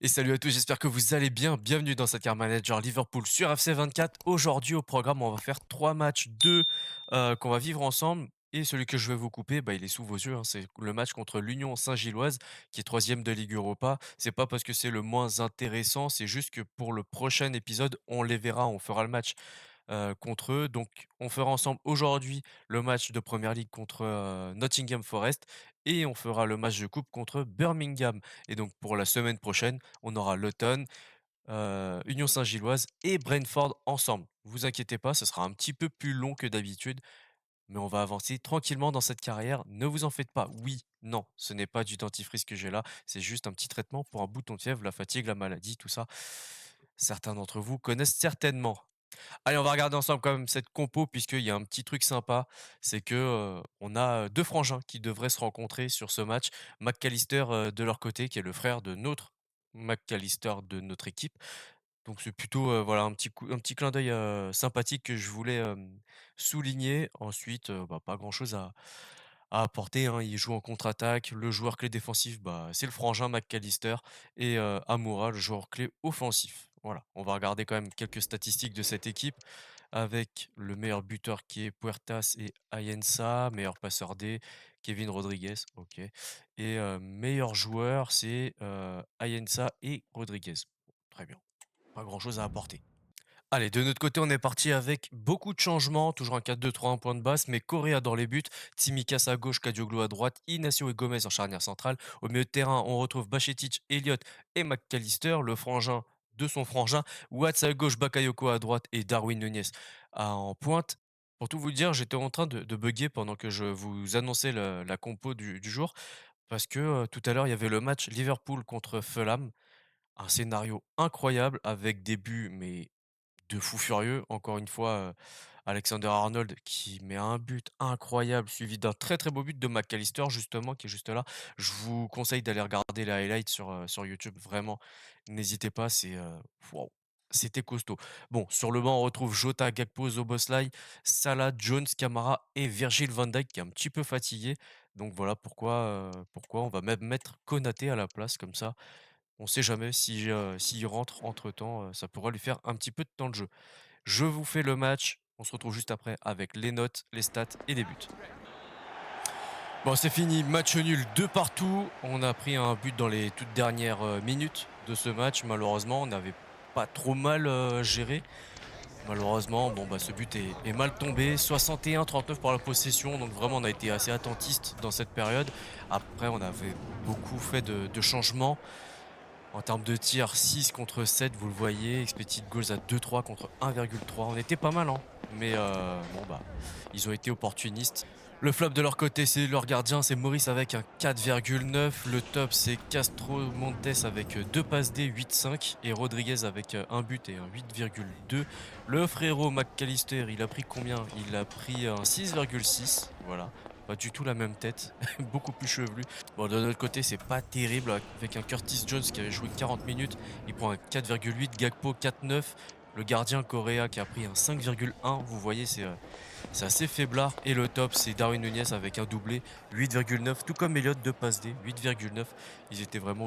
Et salut à tous, j'espère que vous allez bien. Bienvenue dans cette Car Manager Liverpool sur FC24. Aujourd'hui au programme, on va faire trois matchs, deux qu'on va vivre ensemble. Et celui que je vais vous couper, il est sous vos yeux, hein. C'est le match contre l'Union Saint-Gilloise, qui est troisième de Ligue Europa. C'est pas parce que c'est le moins intéressant, c'est juste que pour le prochain épisode, on les verra, on fera le match contre eux. Donc, on fera ensemble aujourd'hui le match de Première Ligue contre Nottingham Forest et on fera le match de coupe contre Birmingham. Et donc, pour la semaine prochaine, on aura Luton, Union Saint-Gilloise et Brentford ensemble. Vous inquiétez pas, ce sera un petit peu plus long que d'habitude, mais on va avancer tranquillement dans cette carrière. Ne vous en faites pas. Oui, non, ce n'est pas du dentifrice que j'ai là. C'est juste un petit traitement pour un bouton de fièvre, la fatigue, la maladie, tout ça. Certains d'entre vous connaissent certainement. Allez, on va regarder ensemble quand même cette compo puisqu'il y a un petit truc sympa, c'est que, on a, 2 frangins qui devraient se rencontrer sur ce match. McAllister, de leur côté, qui est le frère de notre McAllister de notre équipe. Donc c'est plutôt, voilà un petit clin d'œil, sympathique que je voulais, souligner. Ensuite, pas grand chose à apporter, hein. Il joue en contre-attaque. Le joueur clé défensif, c'est le frangin McAllister et Amoura, le joueur clé offensif. Voilà, on va regarder quand même quelques statistiques de cette équipe avec le meilleur buteur qui est Puertas et Ayensa, meilleur passeur D, Kevin Rodriguez, OK, et meilleur joueur, c'est, Ayensa et Rodriguez. Très bien, pas grand-chose à apporter. Allez, de notre côté, on est parti avec beaucoup de changements, toujours un 4-2-3, un point de basse, mais Correa dans les buts, Tsimikas à gauche, Kadioglu à droite, Inacio et Gomez en charnière centrale. Au milieu de terrain, on retrouve Bachetic, Elliott et McAllister, le frangin de son frangin, Watts à gauche, Bakayoko à droite et Darwin Nunez en pointe. Pour tout vous dire, j'étais en train de bugger pendant que je vous annonçais la compo du jour, parce que tout à l'heure, il y avait le match Liverpool contre Fulham, un scénario incroyable avec des buts, mais de fou furieux. Encore une fois, Alexander Arnold qui met un but incroyable, suivi d'un très, très beau but de McAllister justement, qui est juste là. Je vous conseille d'aller regarder les highlights sur YouTube, vraiment, n'hésitez pas, waouh, c'était costaud. Bon, sur le banc, on retrouve Jota, Gakpo, Szoboszlai, Salah, Jones, Camara et Virgil van Dijk qui est un petit peu fatigué. Donc voilà pourquoi on va même mettre Konaté à la place comme ça. On sait jamais si, s'il rentre entre-temps, ça pourra lui faire un petit peu de temps de jeu. Je vous fais le match, on se retrouve juste après avec les notes, les stats et les buts. Bon, c'est fini, match nul de partout. On a pris un but dans les toutes dernières, minutes de ce match. Malheureusement, on n'avait pas trop mal, géré. Malheureusement, ce but est mal tombé. 61-39 pour la possession, donc vraiment on a été assez attentiste dans cette période. Après, on avait beaucoup fait de changements. En termes de tirs, 6 contre 7, vous le voyez, expected goals à 2,3 contre 1,3. On était pas mal, hein. Mais ils ont été opportunistes. Le flop de leur côté, c'est leur gardien, c'est Maurice avec un 4,9. Le top, c'est Castro Montes avec 2 passes D, 8,5. Et Rodriguez avec un but et un 8,2. Le frérot McAllister, il a pris combien? Il a pris un 6,6. Voilà. Pas du tout la même tête, beaucoup plus chevelu. Bon, de notre côté, c'est pas terrible avec un Curtis Jones qui avait joué 40 minutes. Il prend un 4,8, Gakpo 4,9. Le gardien Correa qui a pris un 5,1. Vous voyez, c'est assez faiblard. Et le top, c'est Darwin Nunez avec un doublé 8,9. Tout comme Elliott de passe D 8,9. Ils étaient vraiment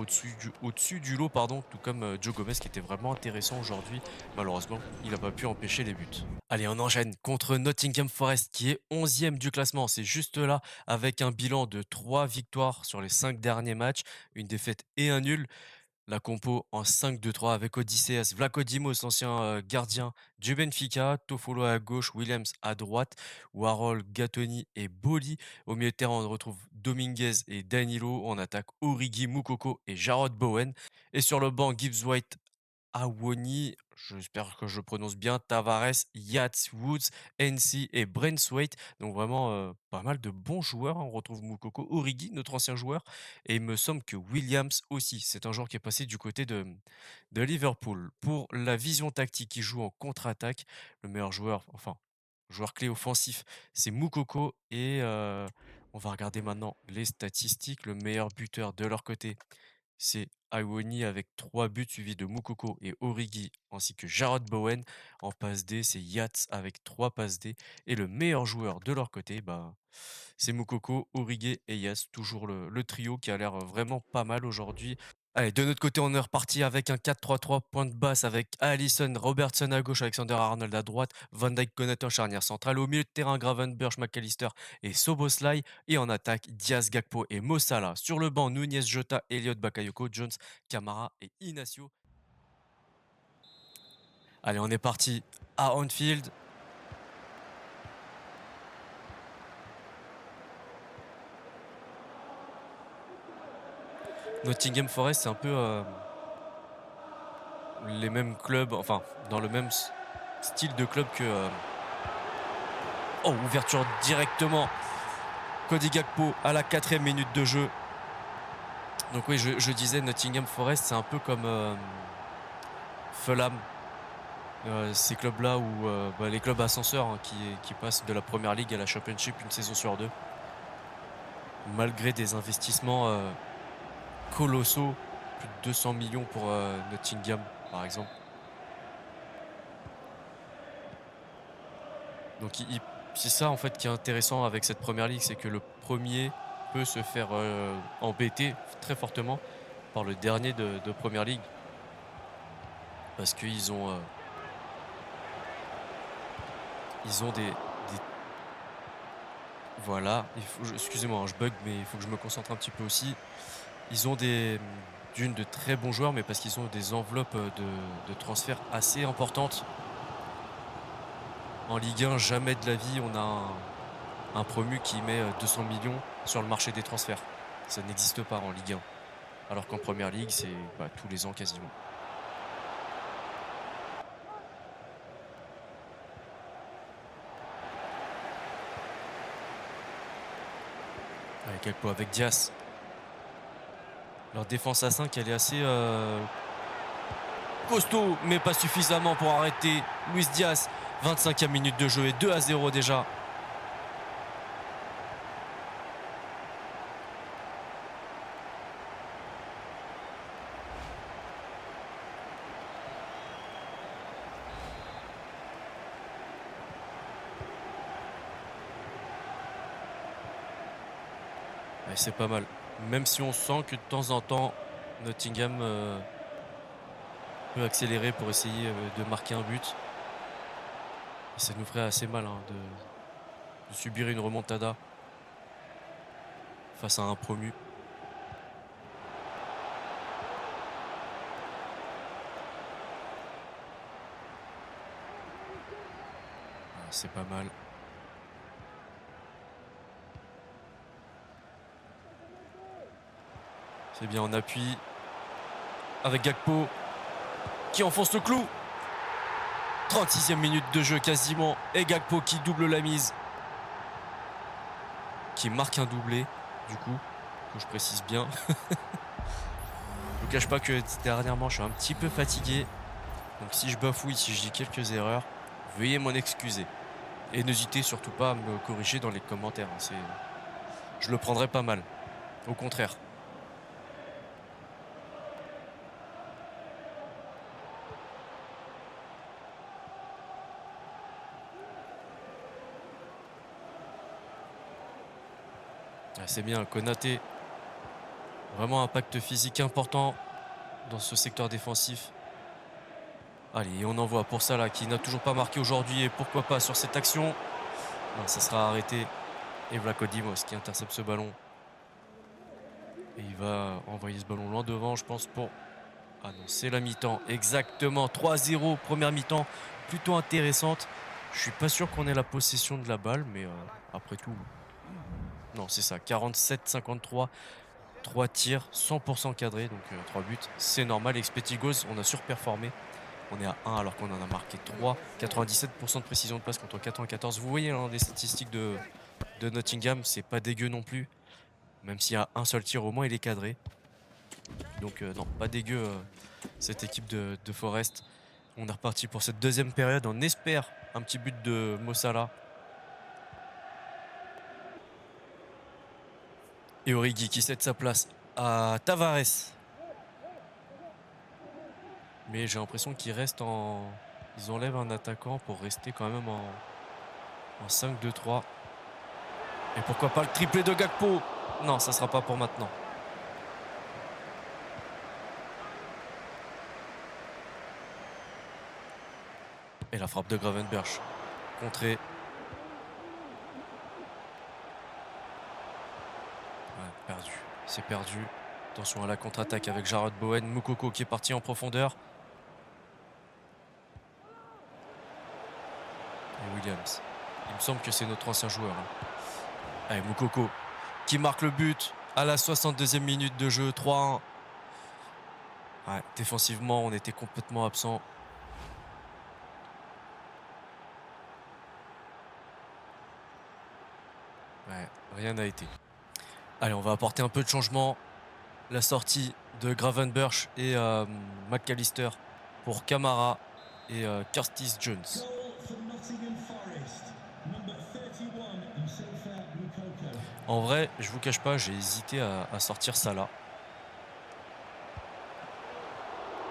au-dessus du lot, pardon. Tout comme Joe Gomez qui était vraiment intéressant aujourd'hui. Malheureusement, il n'a pas pu empêcher les buts. Allez, on enchaîne contre Nottingham Forest qui est 11e du classement. C'est juste là avec un bilan de 3 victoires sur les 5 derniers matchs, une défaite et un nul. La compo en 5-2-3 avec Odysseas, Vlaco Dimos, ancien gardien du Benfica, Tofolo à gauche, Williams à droite, Warhol, Gatoni et Boli. Au milieu de terrain, on retrouve Dominguez et Danilo. En attaque, Origi, Moukoko et Jarrod Bowen. Et sur le banc, Gibbs White, Awoni, j'espère que je prononce bien, Tavares, Yates, Woods, NC et Braithwaite. Donc vraiment pas mal de bons joueurs, hein. On retrouve Moukoko, Origi, notre ancien joueur, et il me semble que Williams aussi. C'est un joueur qui est passé du côté de Liverpool. Pour la vision tactique, qui joue en contre-attaque. Le meilleur joueur, enfin, joueur clé offensif, c'est Moukoko. Et on va regarder maintenant les statistiques. Le meilleur buteur de leur côté, c'est Awoni avec 3 buts suivis de Moukoko et Origi ainsi que Jarrod Bowen. En passe D, c'est Yates avec 3 passes D. Et le meilleur joueur de leur côté, c'est Moukoko, Origi et Yates. Toujours le trio qui a l'air vraiment pas mal aujourd'hui. Allez, de notre côté, on est reparti avec un 4-3-3, point de basse avec Alisson, Robertson à gauche, Alexander-Arnold à droite, Van Dijk, Konaté en charnière centrale. Au milieu de terrain, Gravenberch, McAllister et Soboslai. Et en attaque, Diaz, Gakpo et Mo Salah. Sur le banc, Nunez, Jota, Elliott, Bakayoko, Jones, Camara et Inacio. Allez, on est parti à Anfield. Nottingham Forest, c'est un peu les mêmes clubs, enfin, dans le même style de club que... Oh, ouverture directement. Cody Gakpo à la 4e minute de jeu. Donc oui, je disais Nottingham Forest, c'est un peu comme Fulham. Ces clubs-là où les clubs ascenseurs hein, qui passent de la Première Ligue à la Championship une saison sur deux. Malgré des investissements colossaux, plus de 200 millions pour Nottingham par exemple. Donc c'est ça en fait qui est intéressant avec cette Première Ligue, c'est que le premier peut se faire embêter très fortement par le dernier de Première Ligue. Parce qu'ils ont, des... Voilà, excusez-moi, hein, je bug, mais il faut que je me concentre un petit peu aussi. Ils ont de très bons joueurs, mais parce qu'ils ont des enveloppes de transferts assez importantes. En Ligue 1, jamais de la vie, on a un promu qui met 200 millions sur le marché des transferts. Ça n'existe pas en Ligue 1. Alors qu'en Première Ligue, c'est tous les ans quasiment. Avec Gakpo, avec Diaz. Leur défense à 5, elle est assez costaud, mais pas suffisamment pour arrêter Luis Diaz. 25e minute de jeu et 2-0 déjà. Ouais, c'est pas mal. Même si on sent que de temps en temps, Nottingham peut accélérer pour essayer de marquer un but. Et ça nous ferait assez mal hein, de subir une remontada face à un promu. C'est pas mal. C'est bien en appui avec Gakpo qui enfonce le clou. 36e minute de jeu quasiment. Et Gakpo qui double la mise. Qui marque un doublé, du coup, que je précise bien. Je vous cache pas que dernièrement, je suis un petit peu fatigué. Donc si je bafouille, si je dis quelques erreurs, veuillez m'en excuser. Et n'hésitez surtout pas à me corriger dans les commentaires. Je le prendrai pas mal. Au contraire. C'est bien, Konaté. Vraiment un impact physique important dans ce secteur défensif. Allez, on envoie pour Salah qui n'a toujours pas marqué aujourd'hui. Et pourquoi pas sur cette action. Non, ça sera arrêté. Et Vlaco Dimos qui intercepte ce ballon. Et il va envoyer ce ballon loin devant, je pense, pour... Ah non, c'est la mi-temps. Exactement. 3-0, première mi-temps. Plutôt intéressante. Je suis pas sûr qu'on ait la possession de la balle, mais après tout... Non, c'est ça. 47-53. 3 tirs, 100% cadrés, donc 3 buts. C'est normal. Expected goals, on a surperformé. On est à 1 alors qu'on en a marqué 3. 97% de précision de passe contre 94. Vous voyez hein, les statistiques de Nottingham, c'est pas dégueu non plus. Même s'il y a un seul tir au moins, il est cadré. Donc non, pas dégueu cette équipe de Forest. On est reparti pour cette deuxième période. On espère un petit but de Mo Salah. Et Origi qui cède sa place à Tavares. Mais j'ai l'impression qu'ils restent en... Ils enlèvent un attaquant pour rester quand même en 5-2-3. Et pourquoi pas le triplé de Gakpo? Non, ça sera pas pour maintenant. Et la frappe de Gravenberch. Contrée. Ouais, perdu. C'est perdu. Attention à la contre-attaque avec Jarrod Bowen. Moukoko qui est parti en profondeur. Et Williams. Il me semble que c'est notre ancien joueur. Allez, Moukoko qui marque le but à la 62e minute de jeu. 3-1. Ouais, défensivement, on était complètement absent. Ouais, rien n'a été. Allez, on va apporter un peu de changement. La sortie de Gravenberch et McAllister pour Camara et Curtis Jones. En vrai, je vous cache pas, j'ai hésité à sortir Salah.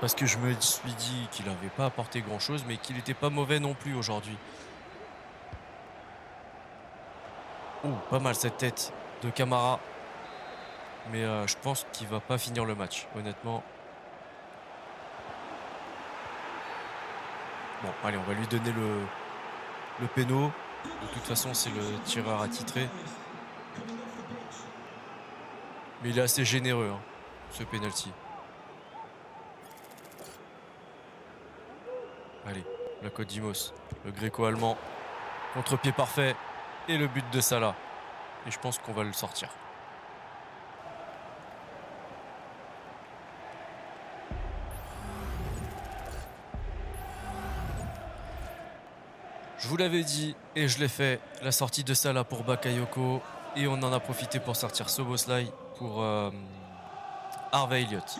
Parce que je me suis dit qu'il n'avait pas apporté grand chose, mais qu'il n'était pas mauvais non plus aujourd'hui. Oh, pas mal cette tête de Camara. Mais je pense qu'il va pas finir le match, honnêtement. Bon, allez, on va lui donner le péno. De toute façon, c'est le tireur attitré. Mais il est assez généreux, hein, ce penalty. Allez, la Côte d'Imos, le gréco-allemand. Contre-pied parfait. Et le but de Salah. Et je pense qu'on va le sortir. Je vous l'avais dit et je l'ai fait. La sortie de Salah pour Bakayoko. Et on en a profité pour sortir Soboslai pour Harvey Elliott.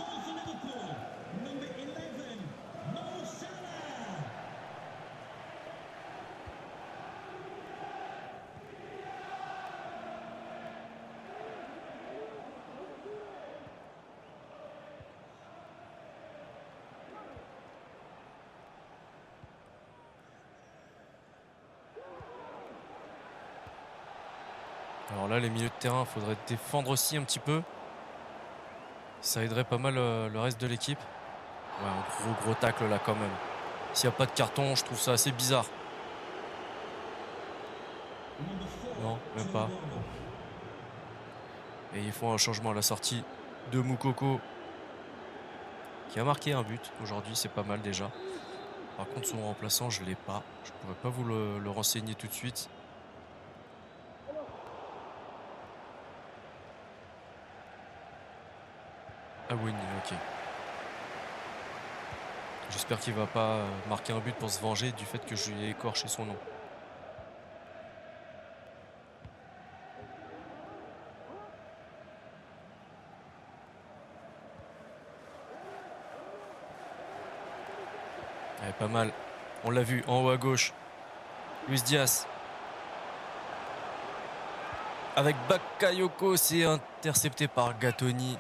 Alors là, les milieux de terrain, il faudrait défendre aussi un petit peu. Ça aiderait pas mal le reste de l'équipe. Ouais, un gros tacle là quand même. S'il n'y a pas de carton, je trouve ça assez bizarre. Non, même pas. Et ils font un changement à la sortie de Moukoko. Qui a marqué un but aujourd'hui, c'est pas mal déjà. Par contre, son remplaçant, je ne l'ai pas. Je pourrais pas vous le renseigner tout de suite. Ah oui, ok. J'espère qu'il va pas marquer un but pour se venger du fait que je lui ai écorché son nom. Ouais, pas mal. On l'a vu en haut à gauche. Luis Diaz. Avec Bakayoko, c'est intercepté par Gatoni.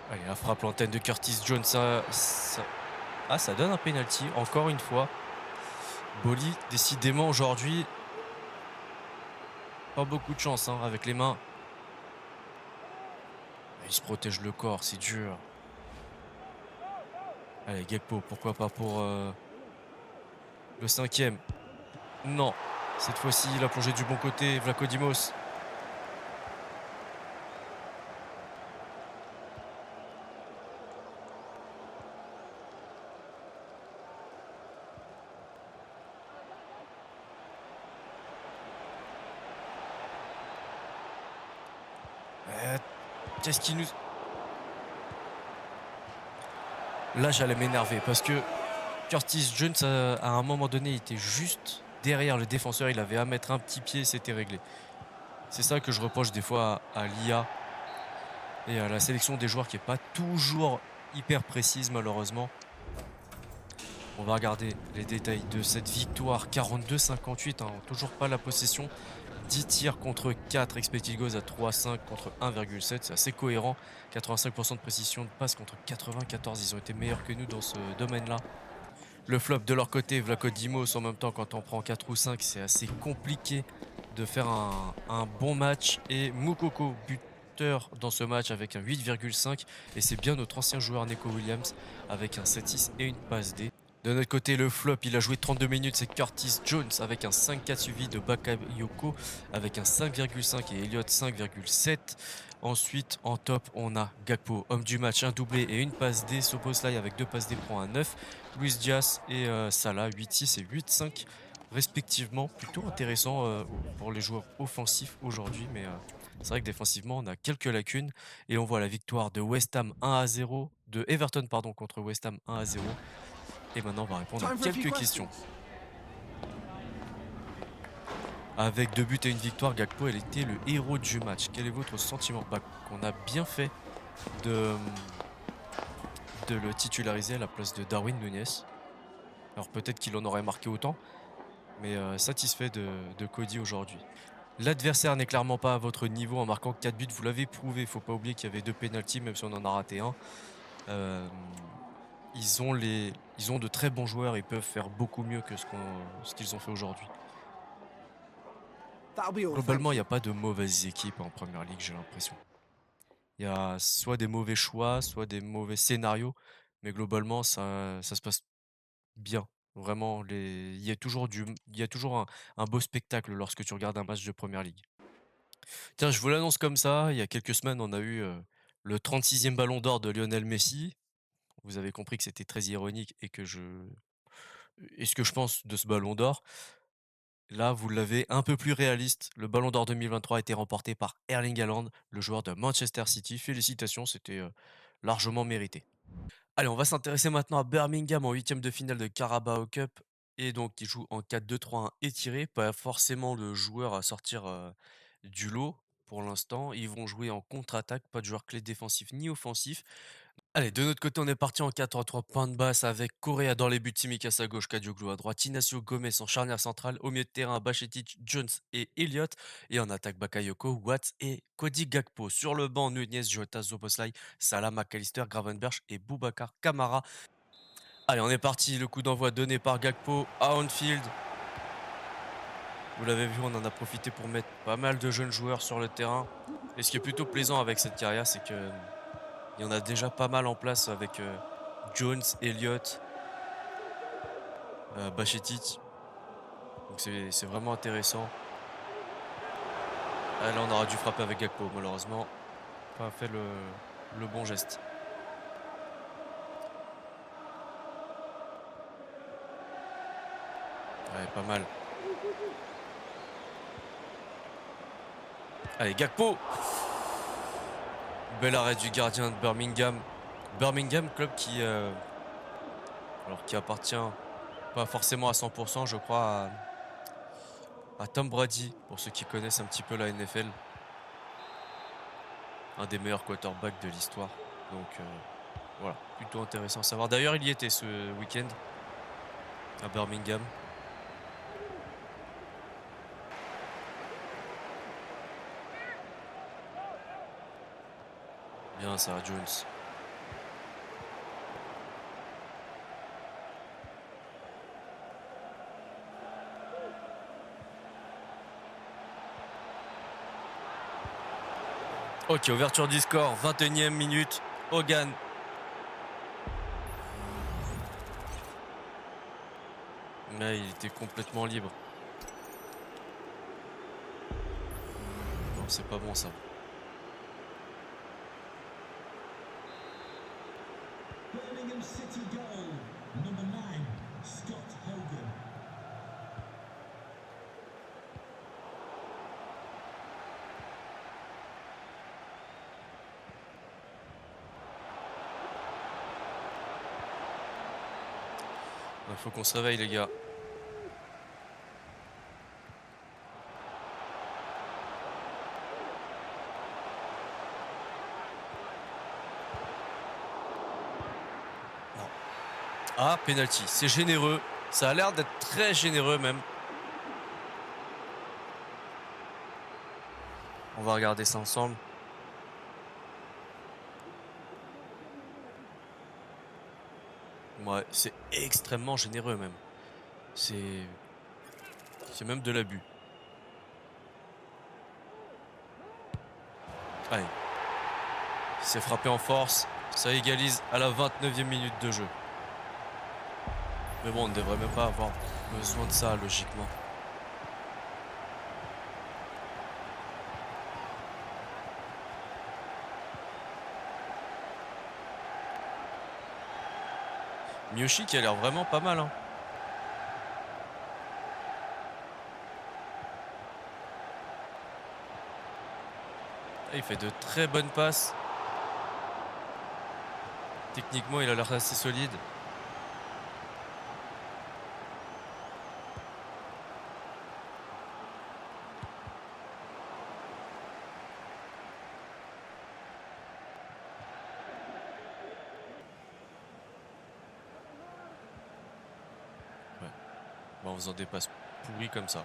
Allez, la frappe l'antenne de Curtis Jones. Ça donne un penalty, encore une fois. Boli, décidément aujourd'hui, pas beaucoup de chance hein, avec les mains. Il se protège le corps, c'est dur. Allez, Gakpo, pourquoi pas pour le 5e. Non, cette fois-ci, il a plongé du bon côté, Vlachodimos. Qu'est-ce qui nous... Là, j'allais m'énerver parce que Curtis Jones, à un moment donné, il était juste derrière le défenseur. Il avait à mettre un petit pied, c'était réglé. C'est ça que je reproche des fois à l'IA et à la sélection des joueurs qui n'est pas toujours hyper précise, malheureusement. On va regarder les détails de cette victoire. 42-58, hein, toujours pas la possession. 10 tirs contre 4, expected goals à 3,5 contre 1,7, c'est assez cohérent. 85% de précision de passe contre 94, ils ont été meilleurs que nous dans ce domaine-là. Le flop de leur côté, Vlachodimos, en même temps quand on prend 4 ou 5, c'est assez compliqué de faire un bon match. Et Moukoko, buteur dans ce match avec un 8,5. Et c'est bien notre ancien joueur Neko Williams avec un 7,6 et une passe D. De notre côté, le flop, il a joué 32 minutes, c'est Curtis Jones avec un 5,4 suivi de Bakayoko avec un 5,5 et Elliott 5,7. Ensuite, en top, on a Gakpo, homme du match, un doublé et une passe D. Soboslai avec deux passes D prend un 9. Luis Diaz et Salah 8,6 et 8,5 respectivement. Plutôt intéressant pour les joueurs offensifs aujourd'hui, mais c'est vrai que défensivement, on a quelques lacunes. Et on voit la victoire de West Ham 1-0, de Everton pardon, contre West Ham 1-0. Et maintenant, on va répondre à quelques questions. Avec 2 buts et une victoire, Gakpo, elle était le héros du match. Quel est votre sentiment? Qu'on a bien fait de le titulariser à la place de Darwin Núñez. Alors peut-être qu'il en aurait marqué autant, mais satisfait de Cody aujourd'hui. L'adversaire n'est clairement pas à votre niveau en marquant 4 buts, vous l'avez prouvé. Faut pas oublier qu'il y avait 2 pénaltys, même si on en a raté un. Ils ont de très bons joueurs, ils peuvent faire beaucoup mieux que ce qu'ils ont fait aujourd'hui. Globalement, il n'y a pas de mauvaises équipes en première ligue, j'ai l'impression. Il y a soit des mauvais choix, soit des mauvais scénarios, mais globalement, ça se passe bien. Vraiment, il y a toujours un beau spectacle lorsque tu regardes un match de première ligue. Tiens, je vous l'annonce comme ça, il y a quelques semaines, on a eu le 36e ballon d'or de Lionel Messi. Vous avez compris que c'était très ironique et ce que je pense de ce ballon d'or. Là, vous l'avez un peu plus réaliste. Le Ballon d'Or 2023 a été remporté par Erling Haaland, le joueur de Manchester City. Félicitations, c'était largement mérité. Allez, on va s'intéresser maintenant à Birmingham en huitième de finale de Carabao Cup. Et donc, il joue en 4-2-3-1 étiré. Pas forcément le joueur à sortir du lot pour l'instant. Ils vont jouer en contre-attaque. Pas de joueur clé défensif ni offensif. Allez, de notre côté, on est parti en 4-3 points de basse avec Correa dans les buts, Tsimikas à gauche, Kadioglu à droite, Inacio Gomez en charnière centrale, au milieu de terrain, Bachetic, Jones et Elliott, et en attaque Bakayoko, Watts et Cody Gakpo. Sur le banc, Nunez, Jota, Zoboslai, Salah, McAllister, Gravenberch et Boubacar Kamara. Allez, on est parti, le coup d'envoi donné par Gakpo à Anfield. Vous l'avez vu, on en a profité pour mettre pas mal de jeunes joueurs sur le terrain. Et ce qui est plutôt plaisant avec cette carrière, c'est que il y en a déjà pas mal en place avec Jones, Elliott, Bachetic. Donc c'est vraiment intéressant. Ah, là, on aura dû frapper avec Gakpo, malheureusement. Pas fait le bon geste. Ouais, pas mal. Allez, Gakpo! Bel arrêt du gardien de Birmingham. Birmingham, club qui appartient pas forcément à 100%, je crois, à Tom Brady, pour ceux qui connaissent un petit peu la NFL. Un des meilleurs quarterbacks de l'histoire. Donc voilà, plutôt intéressant à savoir. D'ailleurs, il y était ce week-end à Birmingham. Bien, Sarah Jones. Ok, ouverture du score, 21e minute. Hogan. Là, il était complètement libre. Non, c'est pas bon ça. Birmingham City goal, number 9, Scott Hogan. Il faut qu'on se réveille, les gars. Non. Ah, penalty. C'est généreux. Ça a l'air d'être très généreux même. On va regarder ça ensemble. Ouais, c'est extrêmement généreux même. C'est même de l'abus. Allez, il s'est frappé en force. Ça égalise à la 29e minute de jeu. Mais bon, on ne devrait même pas avoir besoin de ça, logiquement. Miyoshi qui a l'air vraiment pas mal, hein. Ah, il fait de très bonnes passes. Techniquement, il a l'air assez solide. Ouais. Bon, en faisant des passes pourries comme ça.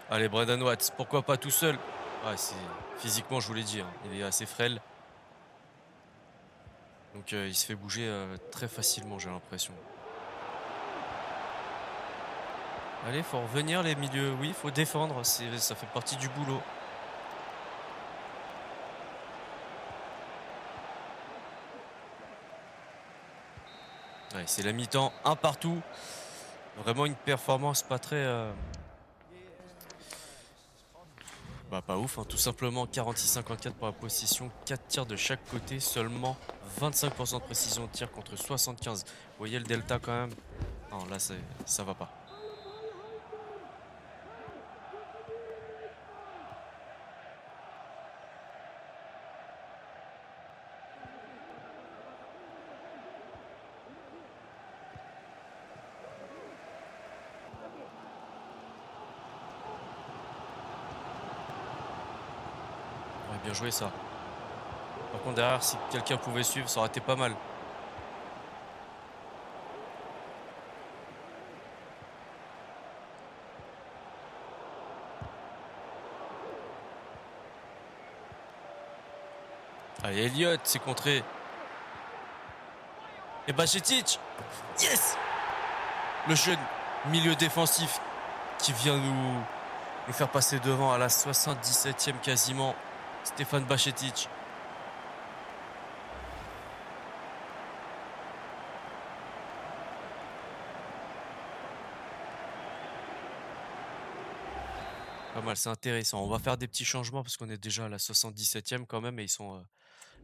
Allez, Brendan Watts, pourquoi pas tout seul? Ouais, physiquement, je vous l'ai dit, hein, il est assez frêle. Donc, il se fait bouger très facilement, j'ai l'impression. Allez, faut revenir les milieux. Oui, faut défendre, ça fait partie du boulot. Ouais, c'est la mi-temps, un partout. Vraiment une performance pas très, bah, pas ouf, hein. Tout simplement 46-54 pour la possession, 4 tirs de chaque côté, seulement 25 de précision de tir contre 75. Vous voyez le delta quand même? Non, là, ça va pas. Ouais, bien joué ça. Par contre derrière, si quelqu'un pouvait suivre, ça aurait été pas mal. Allez, Elliott, c'est contré. Et Bajcetic! Yes! Le jeune milieu défensif qui vient nous faire passer devant à la 77e quasiment. Stéphane Bajcetic. Pas mal, c'est intéressant. On va faire des petits changements parce qu'on est déjà à la 77e quand même et ils sont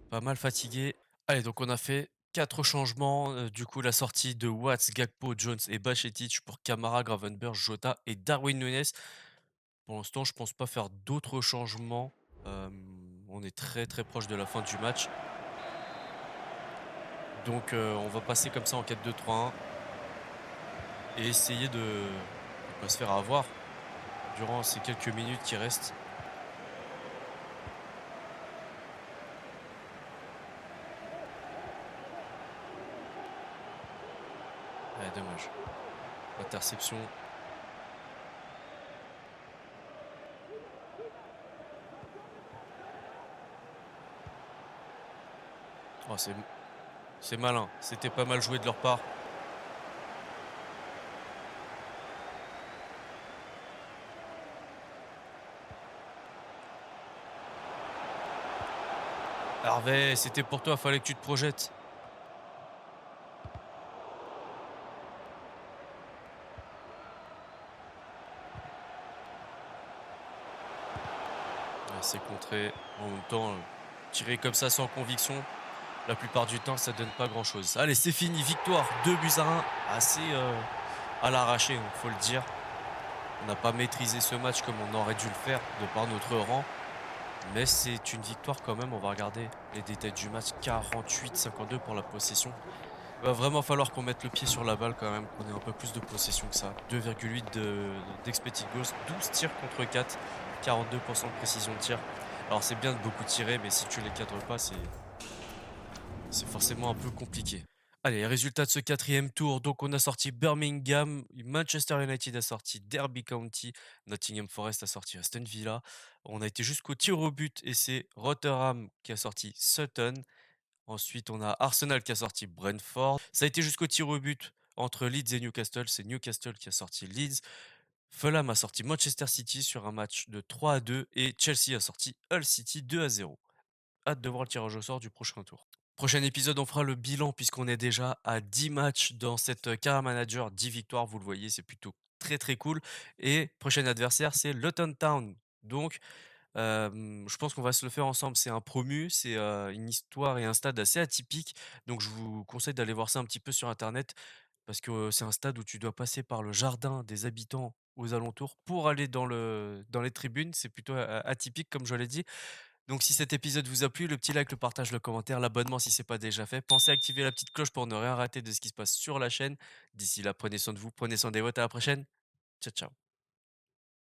pas mal fatigués. Allez, donc on a fait 4 changements. Du coup, la sortie de Watts, Gakpo, Jones et Bajcetic pour Camara, Gravenberch, Jota et Darwin Núñez. Pour l'instant, je pense pas faire d'autres changements. On est très très proche de la fin du match. Donc on va passer comme ça en 4-2-3-1 et essayer de ne pas se faire avoir durant ces quelques minutes qui restent. Ouais, dommage. Interception. Oh, c'est malin. C'était pas mal joué de leur part. Harvey, c'était pour toi, fallait que tu te projettes. Ouais, c'est contré. En même temps, tirer comme ça sans conviction, la plupart du temps, ça donne pas grand-chose. Allez, c'est fini. Victoire 2-1. Assez à l'arraché, il faut le dire. On n'a pas maîtrisé ce match comme on aurait dû le faire de par notre rang. Mais c'est une victoire quand même. On va regarder les détails du match. 48-52 pour la possession. Il va vraiment falloir qu'on mette le pied sur la balle quand même, qu'on ait un peu plus de possession que ça. 2,8 d'expected goals, 12 tirs contre 4, 42% de précision de tir. Alors c'est bien de beaucoup tirer, mais si tu les cadres pas, c'est forcément un peu compliqué. Allez, résultat de ce quatrième tour. Donc on a sorti Birmingham, Manchester United a sorti Derby County, Nottingham Forest a sorti Aston Villa. On a été jusqu'au tir au but et c'est Rotherham qui a sorti Sutton. Ensuite, on a Arsenal qui a sorti Brentford. Ça a été jusqu'au tir au but entre Leeds et Newcastle. C'est Newcastle qui a sorti Leeds. Fulham a sorti Manchester City sur un match de 3-2 et Chelsea a sorti Hull City 2-0. hâte de voir le tirage au sort du prochain tour. Prochain épisode, on fera le bilan puisqu'on est déjà à 10 matchs dans cette, Career Manager, 10 victoires, vous le voyez, c'est plutôt très, très cool et prochain adversaire, c'est Luton Town. Donc je pense qu'on va se le faire ensemble. C'est un promu, c'est, une histoire et un stade assez atypique, donc je vous conseille d'aller voir ça un petit peu sur internet parce que, c'est un stade où tu dois passer par le jardin des habitants aux alentours pour aller dans les tribunes. C'est plutôt atypique comme je l'ai dit. Donc si cet épisode vous a plu, le petit like, le partage, le commentaire, l'abonnement si c'est pas déjà fait. Pensez à activer la petite cloche pour ne rien rater de ce qui se passe sur la chaîne. D'ici là, prenez soin de vous, prenez soin des vôtres, à la prochaine. Ciao, ciao.